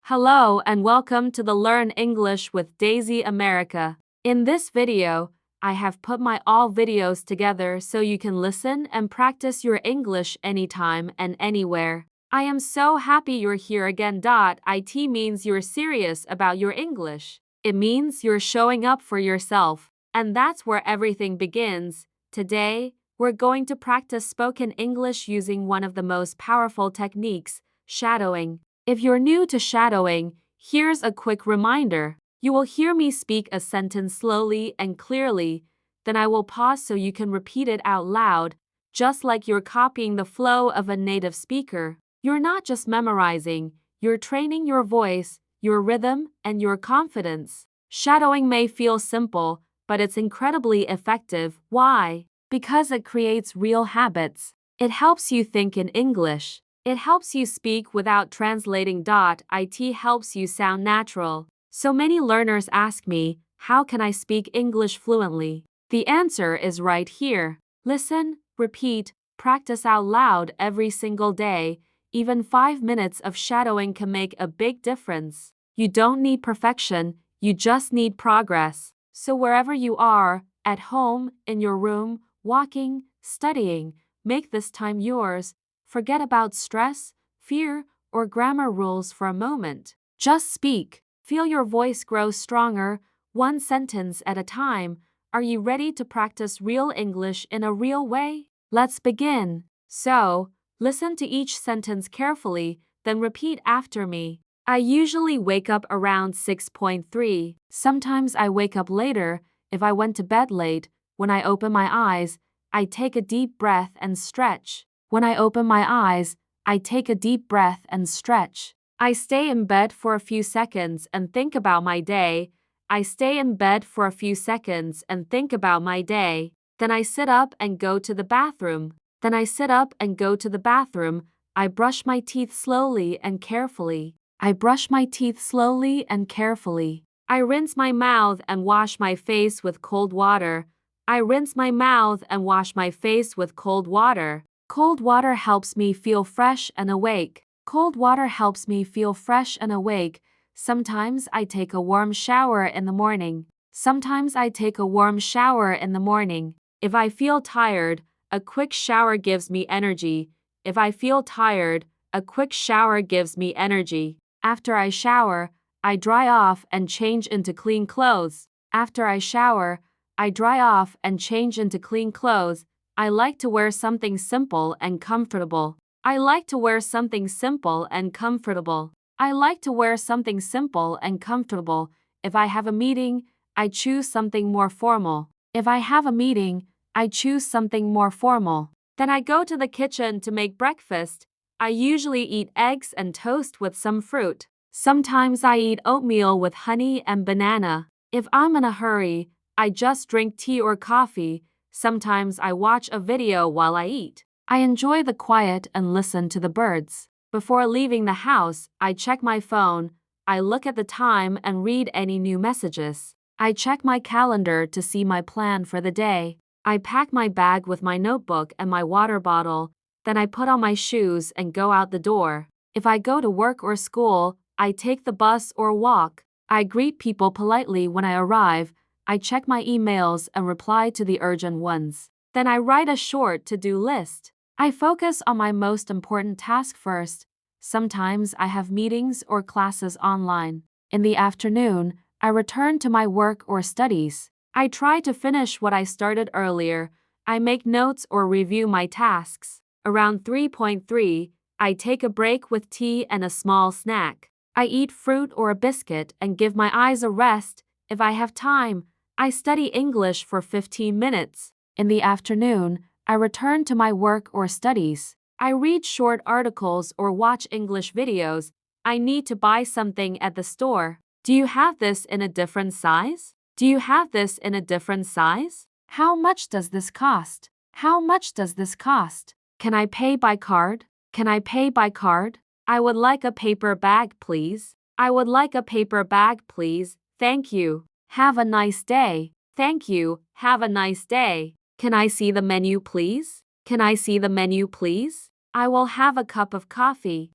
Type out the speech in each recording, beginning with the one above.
Hello and welcome to the Learn English with Daisy America. In this video, I have put my all videos together so you can listen and practice your English anytime and anywhere. I am so happy you're here again. It means you're serious about your English. It means you're showing up for yourself. And that's where everything begins. Today, we're going to practice spoken English using one of the most powerful techniques, shadowing. If you're new to shadowing, here's a quick reminder. You will hear me speak a sentence slowly and clearly, then I will pause so you can repeat it out loud, just like you're copying the flow of a native speaker. You're not just memorizing, you're training your voice, your rhythm, and your confidence. Shadowing may feel simple, but it's incredibly effective. Why? Because it creates real habits. It helps you think in English. It helps you speak without translating. It helps you sound natural. So many learners ask me, how can I speak English fluently? The answer is right here. Listen, repeat, practice out loud every single day. Even 5 minutes of shadowing can make a big difference. You don't need perfection, you just need progress. So wherever you are, at home, in your room, walking, studying, make this time yours. Forget about stress, fear, or grammar rules for a moment. Just speak. Feel your voice grow stronger, one sentence at a time. Are you ready to practice real English in a real way? Let's begin. So, listen to each sentence carefully, then repeat after me. I usually wake up around 6:3. Sometimes I wake up later if I went to bed late. When I open my eyes, I take a deep breath and stretch. When I open my eyes, I take a deep breath and stretch. I stay in bed for a few seconds and think about my day. I stay in bed for a few seconds and think about my day. Then I sit up and go to the bathroom. I brush my teeth slowly and carefully. I rinse my mouth and wash my face with cold water. Cold water helps me feel fresh and awake. Sometimes I take a warm shower in the morning. If I feel tired, a quick shower gives me energy. After I shower, I dry off and change into clean clothes. I like to wear something simple and comfortable. If I have a meeting, I choose something more formal. Then I go to the kitchen to make breakfast. I usually eat eggs and toast with some fruit. Sometimes I eat oatmeal with honey and banana. If I'm in a hurry, I just drink tea or coffee. Sometimes I watch a video while I eat. I enjoy the quiet and listen to the birds. Before leaving the house, I check my phone. I look at the time and read any new messages. I check my calendar to see my plan for the day. I pack my bag with my notebook and my water bottle. Then I put on my shoes and go out the door. If I go to work or school, I take the bus or walk. I greet people politely when I arrive. I check my emails and reply to the urgent ones. Then I write a short to-do list. I focus on my most important task first. Sometimes I have meetings or classes online. In the afternoon, I return to my work or studies. I try to finish what I started earlier. I make notes or review my tasks. Around 3:3, I take a break with tea and a small snack. I eat fruit or a biscuit and give my eyes a rest. If I have time, I study English for 15 minutes. In the afternoon, I return to my work or studies. I read short articles or watch English videos. I need to buy something at the store. Do you have this in a different size? How much does this cost? Can I pay by card? I would like a paper bag, please. Thank you. Have a nice day. Can I see the menu, please? I will have a cup of coffee.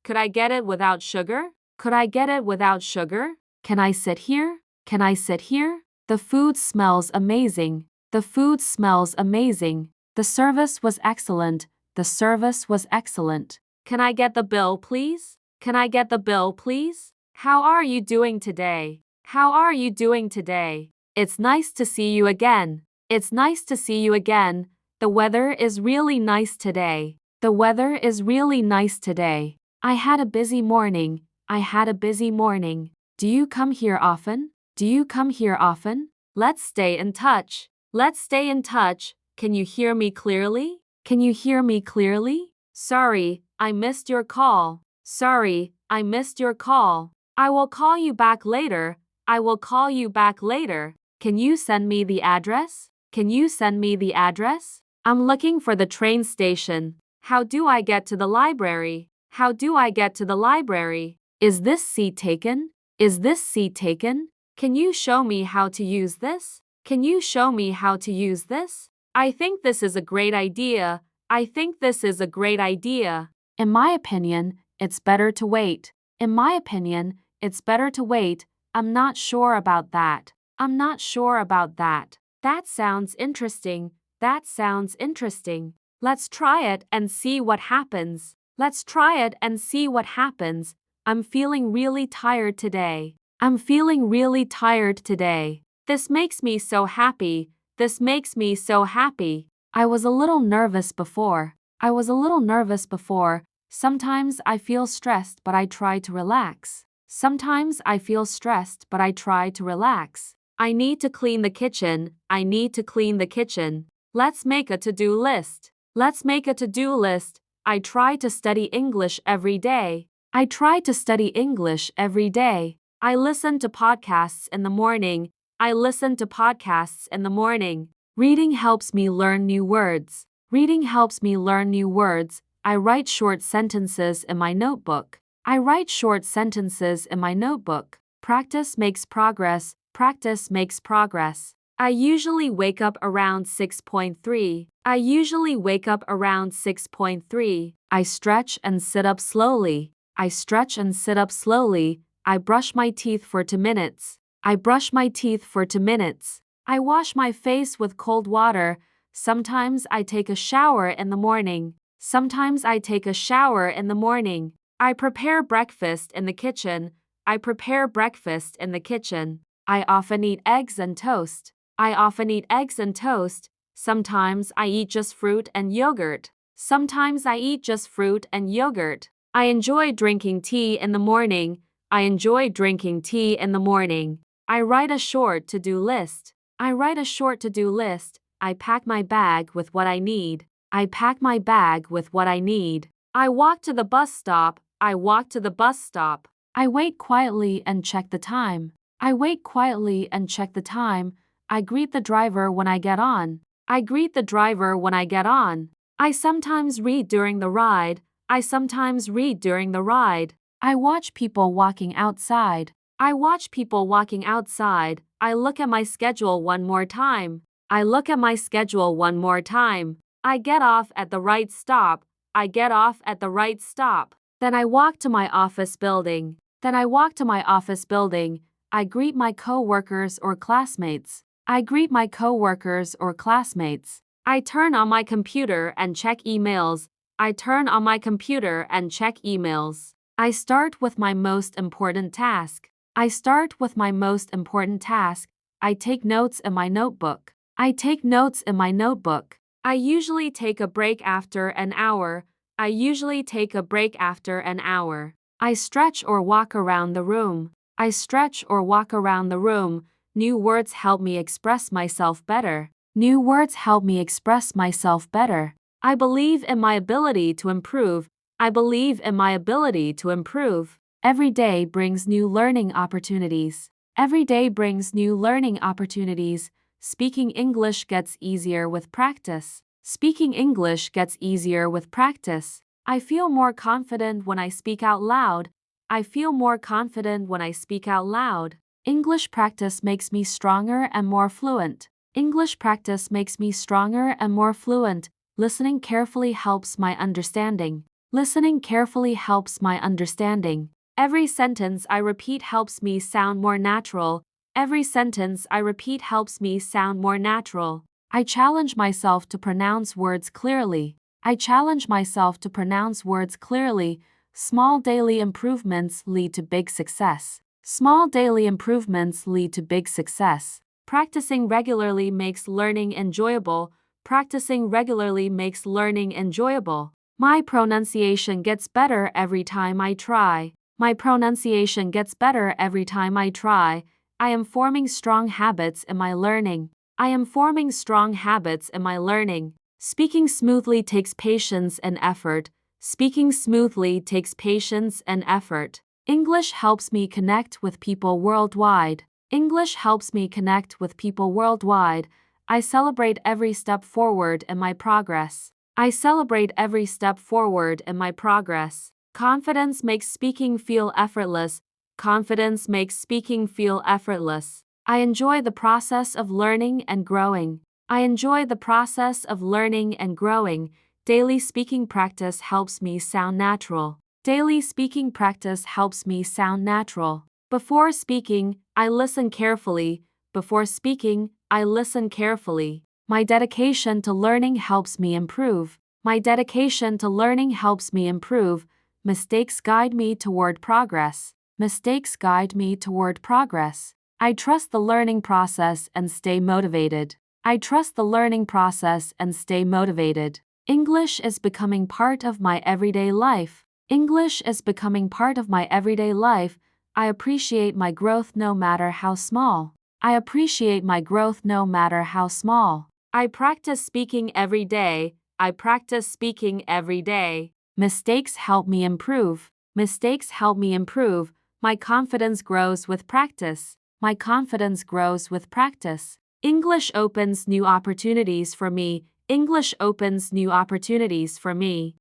Could I get it without sugar? Could I get it without sugar? Can I sit here? Can I sit here? The food smells amazing. The food smells amazing. The service was excellent. The service was excellent. Can I get the bill, please? Can I get the bill, please? How are you doing today? How are you doing today? It's nice to see you again. It's nice to see you again. The weather is really nice today. The weather is really nice today. I had a busy morning. I had a busy morning. Do you come here often? Do you come here often? Let's stay in touch. Let's stay in touch. Can you hear me clearly? Can you hear me clearly? Sorry, I missed your call. Sorry, I missed your call. I will call you back later. I will call you back later. Can you send me the address? Can you send me the address? I'm looking for the train station. How do I get to the library? How do I get to the library? Is this seat taken? Is this seat taken? Can you show me how to use this? Can you show me how to use this? I think this is a great idea. I think this is a great idea. In my opinion, it's better to wait. In my opinion, it's better to wait. I'm not sure about that. I'm not sure about that. That sounds interesting. That sounds interesting. Let's try it and see what happens. Let's try it and see what happens. I'm feeling really tired today. I'm feeling really tired today. This makes me so happy. This makes me so happy. I was a little nervous before. I was a little nervous before. Sometimes I feel stressed, but I try to relax. Sometimes I feel stressed, but I try to relax. I need to clean the kitchen. I need to clean the kitchen. Let's make a to-do list. Let's make a to-do list. I try to study English every day. I try to study English every day. I listen to podcasts in the morning. I listen to podcasts in the morning. Reading helps me learn new words. Reading helps me learn new words. I write short sentences in my notebook. I write short sentences in my notebook. Practice makes progress. Practice makes progress. I usually wake up around 6:3. I usually wake up around 6:3. I stretch and sit up slowly. I stretch and sit up slowly. I brush my teeth for 2 minutes. I brush my teeth for 2 minutes. I wash my face with cold water. Sometimes I take a shower in the morning. Sometimes I take a shower in the morning. I prepare breakfast in the kitchen. I prepare breakfast in the kitchen. I often eat eggs and toast. I often eat eggs and toast. Sometimes I eat just fruit and yogurt. Sometimes I eat just fruit and yogurt. I enjoy drinking tea in the morning. I enjoy drinking tea in the morning. I write a short to-do list. I write a short to-do list. I pack my bag with what I need. I pack my bag with what I need. I walk to the bus stop. I walk to the bus stop. I wait quietly and check the time. I wait quietly and check the time. I greet the driver when I get on. I greet the driver when I get on. I sometimes read during the ride. I sometimes read during the ride. I watch people walking outside. I watch people walking outside. I look at my schedule one more time. I look at my schedule one more time. I get off at the right stop. I get off at the right stop. Then I walk to my office building. Then I walk to my office building. I greet my co-workers or classmates. I greet my co-workers or classmates. I turn on my computer and check emails. I turn on my computer and check emails. I start with my most important task. I start with my most important task. I take notes in my notebook. I take notes in my notebook. I usually take a break after an hour. I usually take a break after an hour. I stretch or walk around the room. I stretch or walk around the room. New words help me express myself better. New words help me express myself better. I believe in my ability to improve. I believe in my ability to improve. Every day brings new learning opportunities. Every day brings new learning opportunities. Speaking English gets easier with practice. Speaking English gets easier with practice. I feel more confident when I speak out loud. I feel more confident when I speak out loud. English practice makes me stronger and more fluent. English practice makes me stronger and more fluent. Listening carefully helps my understanding. Listening carefully helps my understanding. Every sentence I repeat helps me sound more natural. Every sentence I repeat helps me sound more natural. I challenge myself to pronounce words clearly. I challenge myself to pronounce words clearly. Small daily improvements lead to big success. Small daily improvements lead to big success. Practicing regularly makes learning enjoyable. Practicing regularly makes learning enjoyable. My pronunciation gets better every time I try. My pronunciation gets better every time I try. I am forming strong habits in my learning. I am forming strong habits in my learning. Speaking smoothly takes patience and effort. Speaking smoothly takes patience and effort. English helps me connect with people worldwide. English helps me connect with people worldwide. I celebrate every step forward in my progress. I celebrate every step forward in my progress. Confidence makes speaking feel effortless. Confidence makes speaking feel effortless. I enjoy the process of learning and growing. I enjoy the process of learning and growing. Daily speaking practice helps me sound natural. Daily speaking practice helps me sound natural. Before speaking, I listen carefully. Before speaking, I listen carefully. My dedication to learning helps me improve. My dedication to learning helps me improve. Mistakes guide me toward progress. Mistakes guide me toward progress. I trust the learning process and stay motivated. I trust the learning process and stay motivated. English is becoming part of my everyday life. English is becoming part of my everyday life. I appreciate my growth no matter how small. I appreciate my growth no matter how small. I practice speaking every day. I practice speaking every day. Mistakes help me improve. Mistakes help me improve. My confidence grows with practice. My confidence grows with practice. English opens new opportunities for me. English opens new opportunities for me.